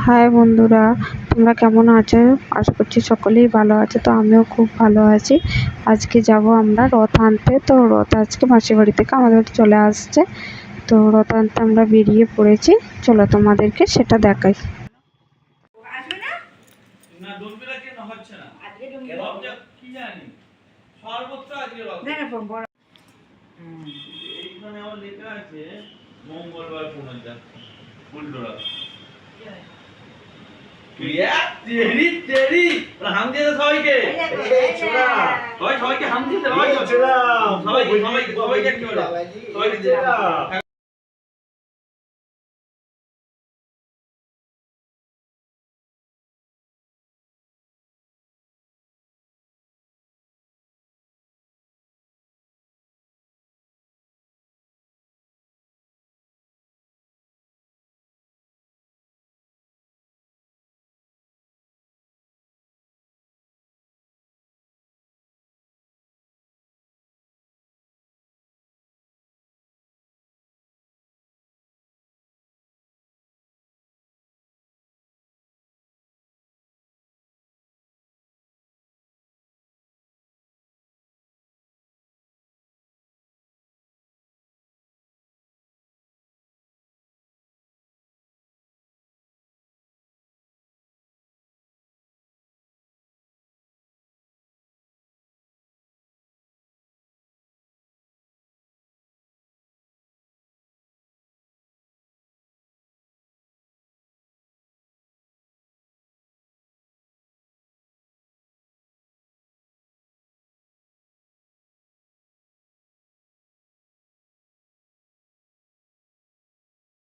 High বন্ধুরা, তোমরা কেমন আছো? আশা করছি সকলেই ভালো আছে। তো আমিও খুব ভালো আছি। আজকে যাব আমরা রথ আনতে। তো রথ আজকে মাসির বাড়ি থেকে আমাদের বাড়ি চলে আসছে। তো রথ আনতে আমরা বেরিয়ে পড়েছি। চলো তোমাদেরকে সেটা দেখাই। মঙ্গলবার হাম দিয়ে সবাইকে সবাইকে হাম দিতে সবাইকে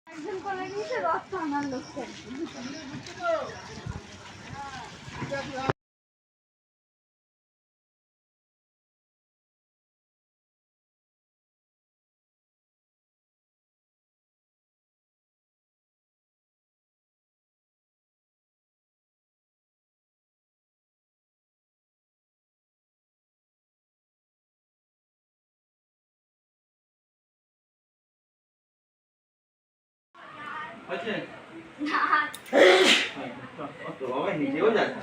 একজন করে নিয়েছে রথ টানার লোককে। আছে তো বাবা নিজেও যাচ্ছে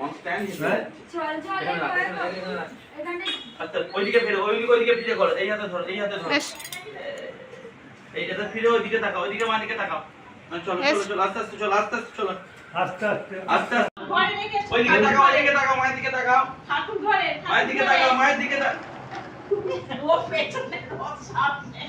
অন স্ট্যান্ড হিসেবে চল চল এখানে আচ্ছা ওইদিকে ফিরে ওইদিকে ফিরে করো এই হাতে ধরো এইটাতে ফিরে ওইদিকে তাকাও ওইদিকে মাদিকে তাকাও চলো চলো চলো আস্তে আস্তে চলো আস্তে আস্তে ঘরে রেখে ওইদিকে তাকাও মায়ের দিকে তাকাও ঠাকুর ঘরে মায়ের দিকে তাকাও ও পেছনে ও সামনে